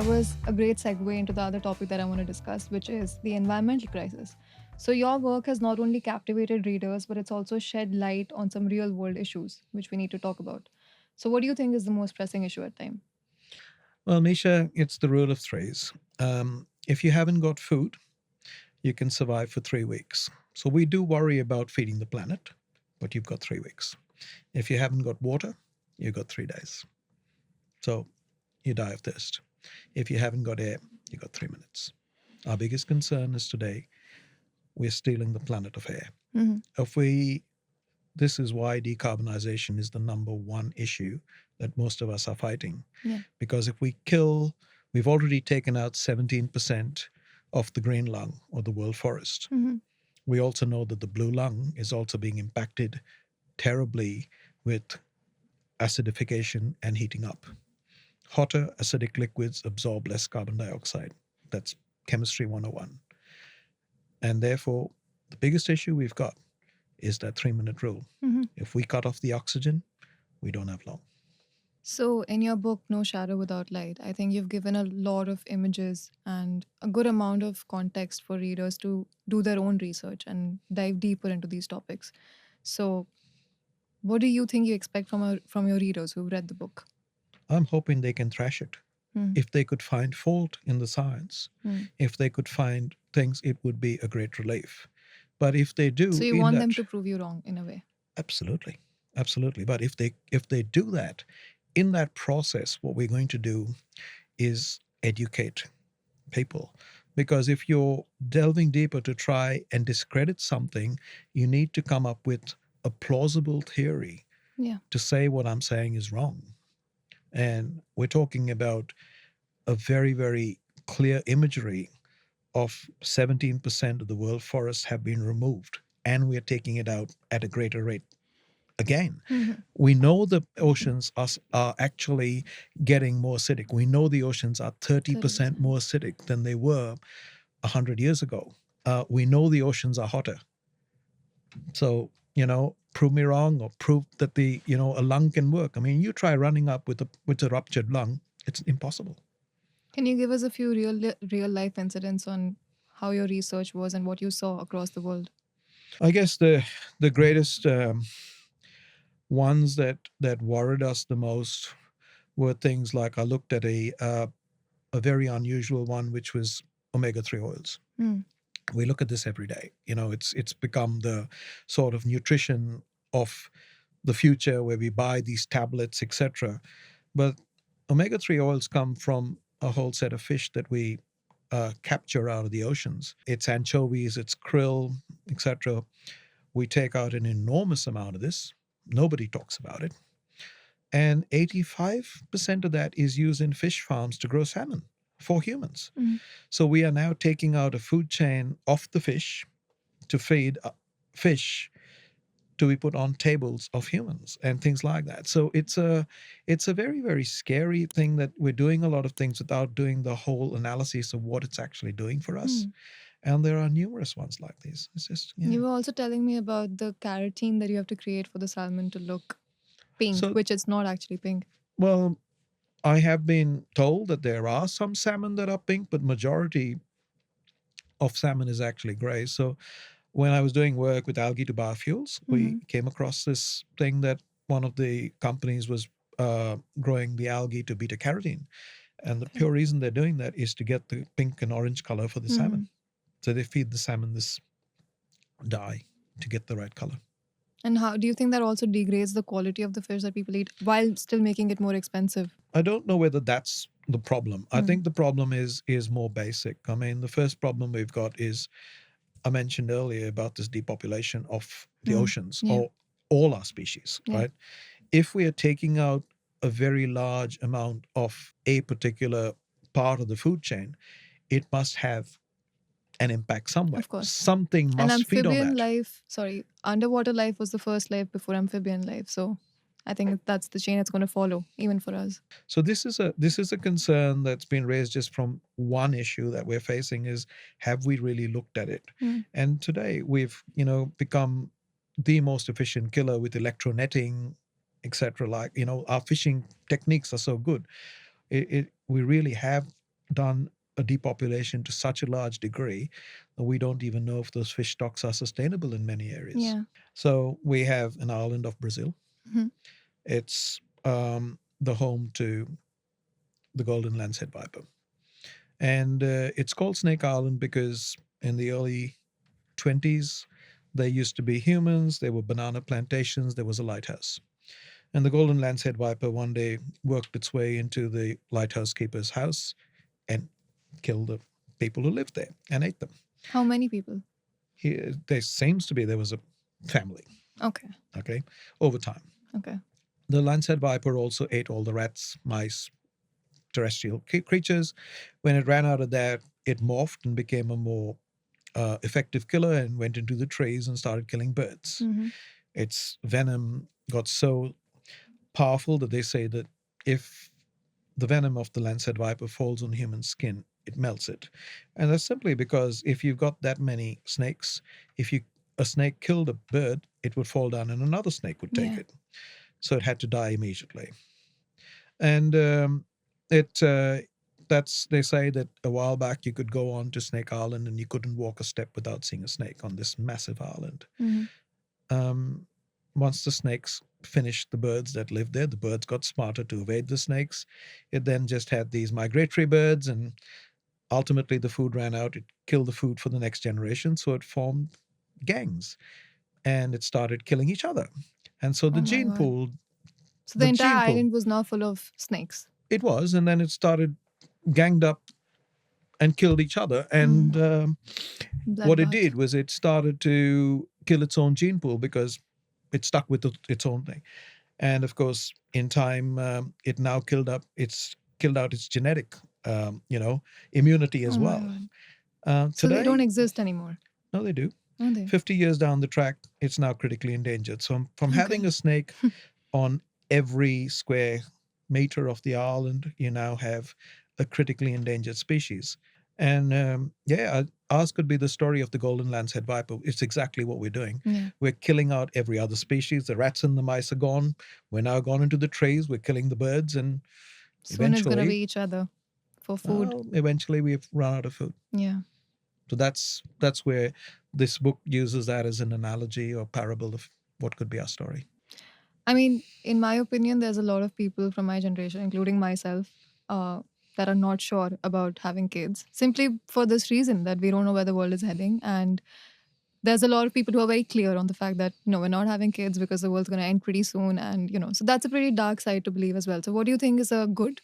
was a great segue into the other topic that I want to discuss, which is the environmental crisis. So, your work has not only captivated readers, but it's also shed light on some real world issues, which we need to talk about. So, what do you think is the most pressing issue at time? Well, Misha, it's the rule of threes. If you haven't got food, you can survive for 3 weeks. So we do worry about feeding the planet, but you've got 3 weeks. If you haven't got water, you've got 3 days. So you die of thirst. If you haven't got air, you've got 3 minutes. Our biggest concern is today we're stealing the planet of air. Hmm. If we This is why decarbonization is the number one issue that most of us are fighting. Yeah. Because if we've already taken out 17% of the green lung or the world forest. Hmm. We also know that the blue lung is also being impacted terribly with acidification and heating up. Hotter acidic liquids absorb less carbon dioxide. That's chemistry 101. And therefore, the biggest issue we've got is that 3 minute rule. Hmm. If we cut off the oxygen, we don't have long. So, in your book, No Shadow Without Light, I think you've given a lot of images and a good amount of context for readers to do their own research and dive deeper into these topics. So, what do you think you expect from your readers who've read the book? I'm hoping they can thrash it. Hmm. If they could find fault in the science, Hmm. if they could find things, it would be a great relief. But if they So do you in want that, them to prove you wrong in a way. absolutely, absolutely. But if they do that, in that process, what we're going to do is educate people. Because if you're delving deeper to try and discredit something, you need to come up with a plausible theory Yeah. to say what I'm saying is wrong. And we're talking about a very, very clear imagery of 17% of the world forests have been removed, and we're taking it out at a greater rate again. Hmm. We know the oceans are actually getting more acidic. We know the oceans are 30% 30%. more acidic than they were 100 years ago. We know the oceans are hotter. So, prove me wrong or prove that a lung can work. I mean, you try running up with a ruptured lung, it's impossible. Can you give us a few real life incidents on how your research was and what you saw across the world? I guess the greatest ones that worried us the most were things like I looked at a very unusual one, which was omega-3 oils. Mm. We look at this every day. It's become the sort of nutrition of the future where we buy these tablets, etc. But omega-3 oils come from a whole set of fish that we capture out of the oceans. It's anchovies, it's krill, etc. We take out an enormous amount of this. Nobody talks about it. And 85% of that is used in fish farms to grow salmon for humans. Mm. So we are now taking out a food chain off the fish to feed fish to be put on tables of humans and things like that. So it's a very, very scary thing that we're doing a lot of things without doing the whole analysis of what it's actually doing for us. Mm. And there are numerous ones like these. It's just, yeah. You were also telling me about the carotene that you have to create for the salmon to look pink, So, which it's not actually pink. well, I have been told that there are some salmon that are pink, but majority of salmon is actually gray. So when I was doing work with algae to biofuels, we Hmm. came across this thing that one of the companies was growing the algae to beta carotene. And the Okay. pure reason they're doing that is to get the pink and orange color for the Hmm. salmon. So they feed the salmon this dye to get the right color. And how do you think that also degrades the quality of the fish that people eat while still making it more expensive? I don't know whether that's the problem. I Mm. think the problem is more basic. I mean, the first problem we've got is I mentioned earlier about this depopulation of the Mm. oceans Yeah. or all our species, Yeah. right? If we are taking out a very large amount of a particular part of the food chain, it must have an impact somewhere. Of course. Something And must feed on amphibian that. life, sorry, underwater life was the first life before amphibian life. So I think that's the chain that's going to follow, even for us. So this is a concern that's been raised just from one issue that we're facing is have we really looked at it? Mm. And today we've become the most efficient killer with electronetting, etc. Like our fishing techniques are so good. We really have done a depopulation to such a large degree that we don't even know if those fish stocks are sustainable in many areas. Yeah. So we have an island of Brazil. Mhm. It's the home to the golden lancehead viper. And it's called Snake Island because in the early 20s, there used to be humans, there were banana plantations, there was a lighthouse. And the golden lancehead viper one day worked its way into the lighthouse keeper's house and killed the people who lived there and ate them. How many people? There seems to be there was a family, Okay. okay, over time. Okay. The lancehead viper also ate all the rats, mice, terrestrial creatures. When it ran out of that, it morphed and became a more effective killer and went into the trees and started killing birds. Mm-hmm. Its venom got so powerful that they say that if the venom of the lancehead viper falls on human skin, it melts it. And that's simply because if you've got that many snakes, if you a snake killed a bird, it would fall down and another snake would take Yeah. it. So it had to die immediately. And it that's they say that a while back you could go on to Snake Island and you couldn't walk a step without seeing a snake on this massive island. Mm-hmm. Um, Once the snakes finished the birds that lived there, the birds got smarter to evade the snakes. It then just had these migratory birds, and ultimately the food ran out. It killed the food for the next generation, so it formed gangs and it started killing each other. And so Oh my God. So the the gene entire pool, island was now full of snakes. it was, and then it started ganged up and killed each other. And what it Bloodbath. did was it started to kill its own gene pool because it stuck with its own thing. And of course, in time, it now killed out its genetic, immunity Oh as my well. God. So they don't Today, exist anymore. no, they do. Are they? 50 years down the track, it's now critically endangered. So from Okay. having a snake on every square meter of the island, you now have a critically endangered species. And ours could be the story of the golden lancehead viper. It's exactly what we're doing. Yeah. We're killing out every other species. The rats and the mice are gone. We're now gone into the trees. We're killing the birds, and Soon it's gonna be eventually, each other for food. eventually we've run out of food. Yeah. So that's where this book uses that as an analogy or parable of what could be our story. I mean, in my opinion, there's a lot of people from my generation, including myself, that are not sure about having kids simply for this reason that we don't know where the world is heading. And there's a lot of people who are very clear on the fact that, we're not having kids because the world's going to end pretty soon. And, so that's a pretty dark side to believe as well. So, what do you think is a good,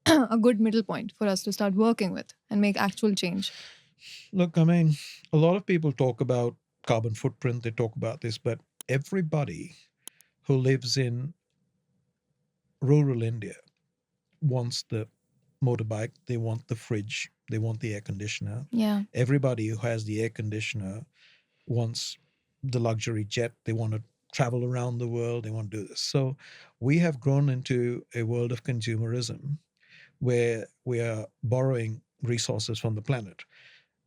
a good middle point for us to start working with and make actual change? Look, I mean, a lot of people talk about carbon footprint, they talk about this, but everybody who lives in rural India wants the motorbike, they want the fridge, they want the air conditioner. Yeah. Everybody who has the air conditioner wants the luxury jet, they want to travel around the world, they want to do this. So we have grown into a world of consumerism where we are borrowing resources from the planet.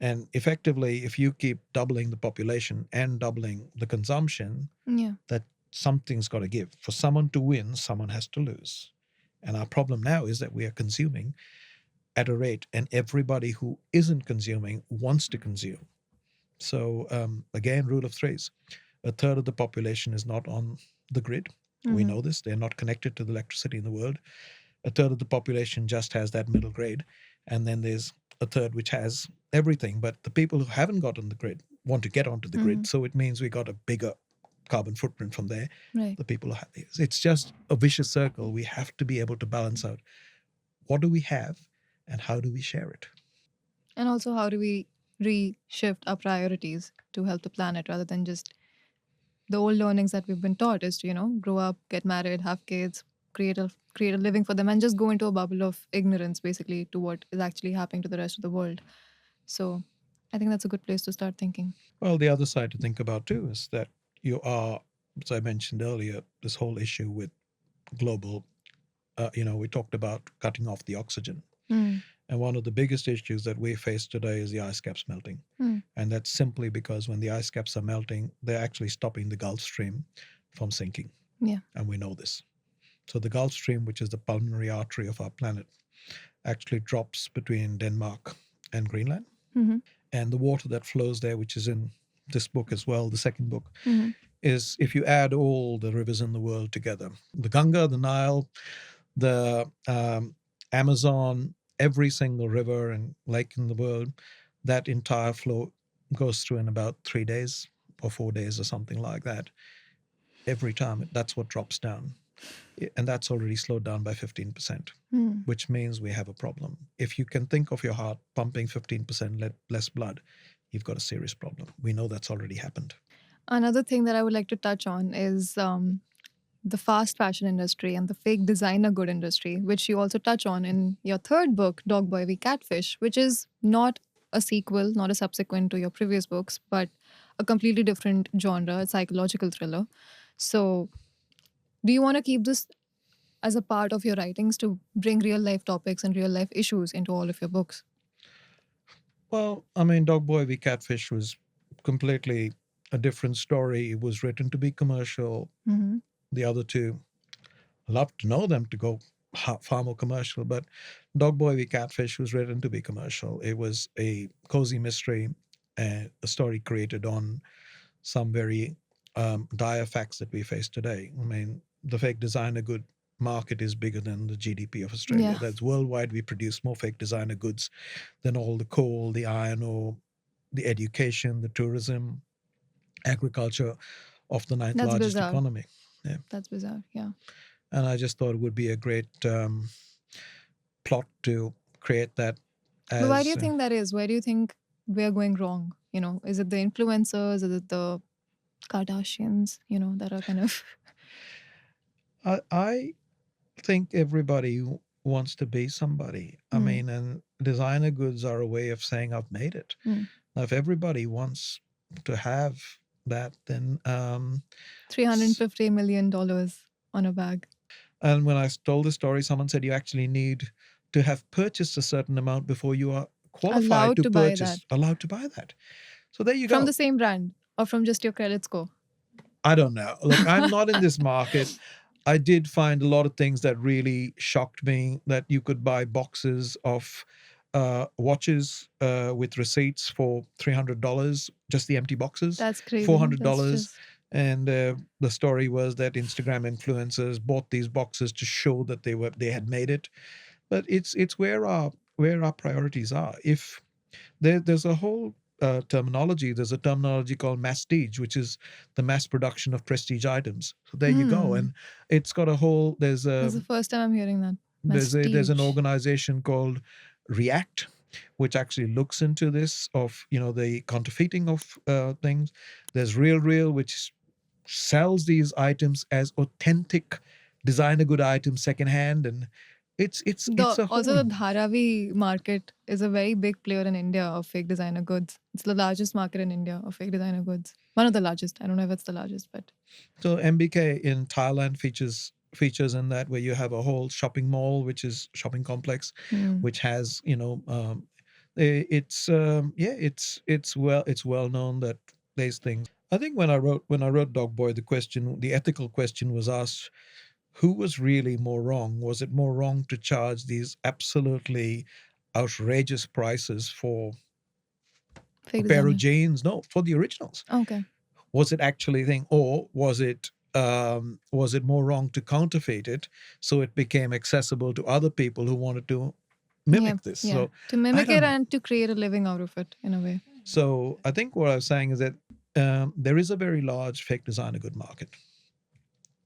And effectively, if you keep doubling the population and doubling the consumption, Yeah. that something's got to give. For someone to win, someone has to lose. And our problem now is that we are consuming at a rate, and everybody who isn't consuming wants to consume. So, again, rule of threes: a third of the population is not on the grid. We Mm-hmm. know this. They're not connected to the electricity in the world. A third of the population just has that middle grade. And then there's a third which has everything. But the people who haven't got on the grid want to get onto the Mm-hmm. grid. So it means we got a bigger carbon footprint from there. Right. The people are happy. It's just a vicious circle. We have to be able to balance out what do we have and how do we share it. And also, how do we reshift our priorities to help the planet rather than just the old learnings that we've been taught is to, grow up, get married, have kids, create a living for them, and just go into a bubble of ignorance basically to what is actually happening to the rest of the world. So I think that's a good place to start thinking. Well, the other side to think about too is that you are, as I mentioned earlier, this whole issue with global, we talked about cutting off the oxygen. Mm. And one of the biggest issues that we face today is the ice caps melting. Mm. And that's simply because when the ice caps are melting, they're actually stopping the Gulf Stream from sinking. Yeah. And we know this. So the Gulf Stream, which is the pulmonary artery of our planet, actually drops between Denmark and Greenland. Mm-hmm. And the water that flows there, which is in this book as well, the second book, Mm-hmm. is if you add all the rivers in the world together, the Ganga, the Nile, the Amazon, every single river and lake in the world, that entire flow goes through in about 3 days or 4 days or something like that. Every time, that's what drops down. And that's already slowed down by 15%, which means we have a problem. If you can think of your heart pumping 15% less blood, you've got a serious problem. We know that's already happened. Another thing that I would like to touch on is the fast fashion industry and the fake designer good industry, which you also touch on in your third book, Dogboy V Catfish, which is not a sequel, not a subsequent to your previous books, but a completely different genre, a psychological thriller. So, do you want to keep this as a part of your writings to bring real life topics and real life issues into all of your books? Well, I mean, Dogboy V Catfish was completely a different story. It was written to be commercial. Mm-hmm. The other two, love to know them to go far more commercial, but Dogboy V Catfish was written to be commercial. It was a cozy mystery, a story created on some very dire facts that we face today. I mean, the fake designer good market is bigger than the GDP of Australia. Yeah, That's worldwide. We produce more fake designer goods than all the coal, the iron ore, the education, the tourism, agriculture of the ninth that's largest bizarre. economy. Yeah. That's bizarre. Yeah. And I just thought it would be a great plot to create that But why do as you think that is? Where do you think we're going wrong? Is it the influencers? Is it the Kardashians? That are kind of. I think everybody wants to be somebody. I Mm, mean, and designer goods are a way of saying I've made it. mm. Now, if everybody wants to have that, then $350 million on a bag. and when I told the story, someone said you actually need to have purchased a certain amount before you are qualified Allowed to to buy that purchase, allowed to buy that. So there you from go. the same brand or from just your credit score. I don't know. Look, I'm not in this market. I did find a lot of things that really shocked me, that you could buy boxes of watches with receipts for $300, just the empty boxes, That's crazy. That's $400. just. And the story was that Instagram influencers bought these boxes to show that they had made it. But it's where our priorities are. If there's a whole terminology. There's a terminology called mastige, which is the mass production of prestige items. So there you go, Hmm. and it's got a whole. This is the first time I'm hearing that. There's an Mastige. organization called React, which actually looks into this of the counterfeiting of things. There's Real, which sells these items as authentic designer good items secondhand, and it's a Also whole. the Dharavi market is a very big player in India of fake designer goods. It's the largest market in India of fake designer goods. One of the largest. I don't know if it's the largest, but So MBK in Thailand features in that, where you have a whole shopping mall, which is shopping complex, hmm. which has it's well known that these things. I think when I wrote Dog Boy, the ethical question was asked: who was really more wrong? Was it more wrong to charge these absolutely outrageous prices for Fake a pair of designer. jeans? No, for the originals. Okay. Was it actually a thing, or was it more wrong to counterfeit it so it became accessible to other people who wanted to Yeah. mimic this? Yeah. So To I mimic don't it know. and to create a living out of it in a way. So I think what I was saying is that there is a very large fake designer good market.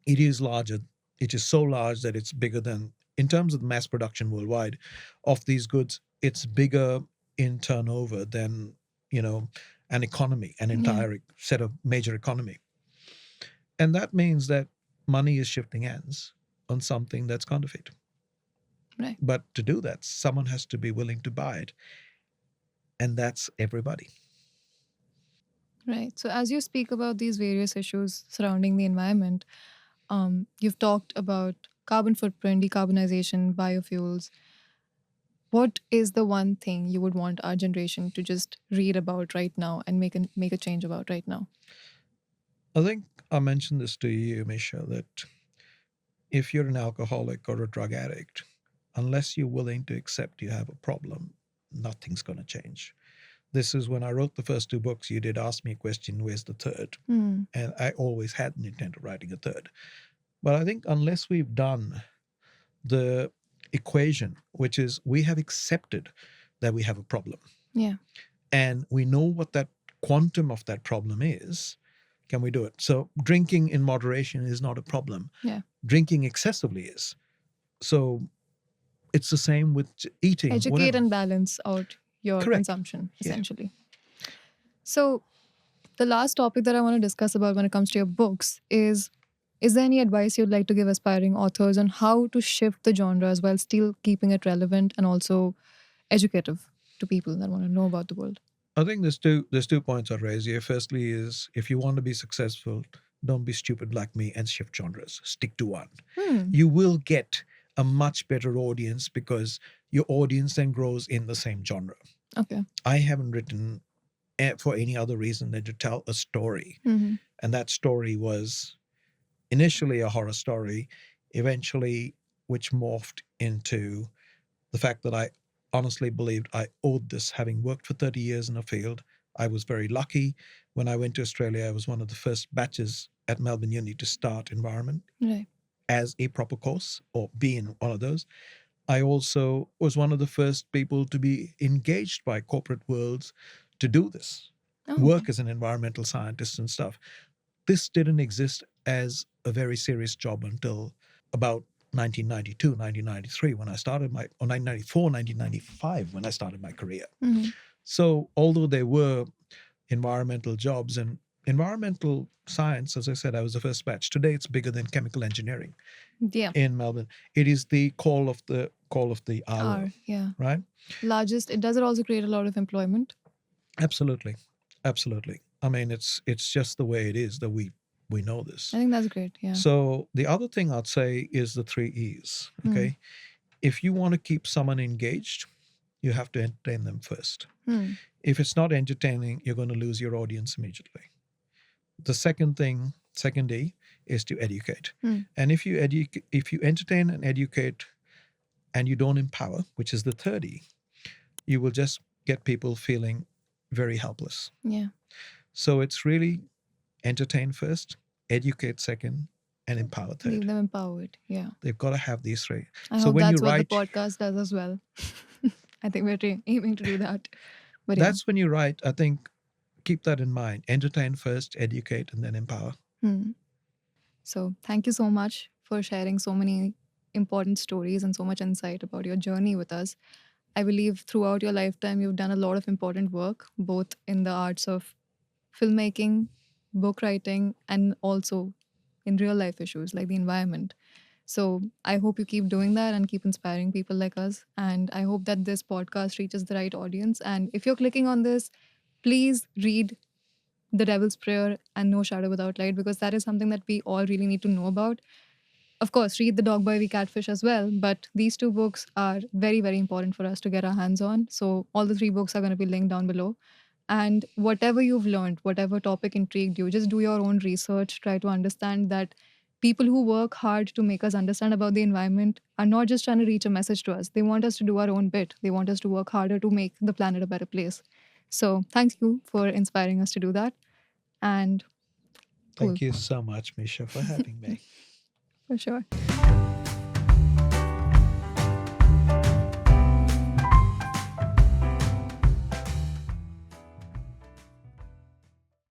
It is larger. It is so large that it's bigger than, in terms of mass production worldwide of these goods, it's bigger in turnover than an economy, an Yeah. entire set of major economy. And that means that money is shifting hands on something that's counterfeit. Right. But to do that, someone has to be willing to buy it. And that's everybody. Right. So as you speak about these various issues surrounding the environment, you've talked about carbon footprint, decarbonization, biofuels. What is the one thing you would want our generation to just read about right now and make a change about right now? I think I mentioned this to you, Misha, that if you're an alcoholic or a drug addict, unless you're willing to accept you have a problem, nothing's going to change. This is when I wrote the first two books, you did ask me a question, where's the third? Hmm. And I always had an intent of writing a third. But I think unless we've done the equation, which is we have accepted that we have a problem Yeah. and we know what that quantum of that problem is, can we do it? So drinking in moderation is not a problem. Yeah. Drinking excessively is. So it's the same with eating, Educate whatever. and balance out your Correct. consumption, Yeah. essentially. So, the last topic that I want to discuss about when it comes to your books is there any advice you'd like to give aspiring authors on how to shift the genres while still keeping it relevant and also educative to people that want to know about the world? I think there's two points I'd raise here. Firstly is if you want to be successful, don't be stupid like me and shift genres. Stick to one. You will get a much better audience because your audience then grows in the same genre. Okay. I haven't written for any other reason than to tell a story. Mm-hmm. And that story was initially a horror story, eventually, which morphed into the fact that I honestly believed I owed this, having worked for 30 years in a field. I was very lucky. When I went to Australia, I was one of the first batches at Melbourne Uni to start environment Right. as a proper course or be in one of those. I also was one of the first people to be engaged by corporate worlds to do this, work as an environmental scientist and stuff. This didn't exist as a very serious job until about 1992, 1993 when I started my, or 1994, 1995 when I started my career. Mm-hmm. So although there were environmental jobs and environmental science, as I said, I was the first batch. Today it's bigger than chemical engineering Yeah. in Melbourne. It is the call of the hour, Yeah. right? Largest. Does it also create a lot of employment? Absolutely, absolutely. I mean, it's just the way it is that we know this. I think that's great. Yeah. So the other thing I'd say is the 3 E's. Okay. If you want to keep someone engaged, you have to entertain them first. If it's not entertaining, you're going to lose your audience immediately. The second E, is to educate. And if you entertain and educate and you don't empower, which is the third E, you will just get people feeling very helpless. Yeah. So it's really entertain first, educate second, and empower third. Leave them empowered. Yeah. They've got to have these three. I So hope when you that's what write, the podcast does as well. I think we're aiming to do that. But yeah. that's when you write. I think keep that in mind. Entertain first, educate, and then empower. So thank you so much for sharing so many important stories and so much insight about your journey with us. I believe throughout your lifetime, you've done a lot of important work, both in the arts of filmmaking, book writing, and also in real life issues like the environment. So I hope you keep doing that and keep inspiring people like us. And I hope that this podcast reaches the right audience. And if you're clicking on this, please read The Devil's Prayer and No Shadow Without Light, because that is something that we all really need to know about. Of course, read The Dogboy V Catfish as well, but these two books are very, very important for us to get our hands on. So all the three books are going to be linked down below. And whatever you've learned, whatever topic intrigued you, just do your own research. Try to understand that people who work hard to make us understand about the environment are not just trying to reach a message to us. They want us to do our own bit. They want us to work harder to make the planet a better place. So thank you for inspiring us to do that. And Thank you so much, Misha, for having me. for sure.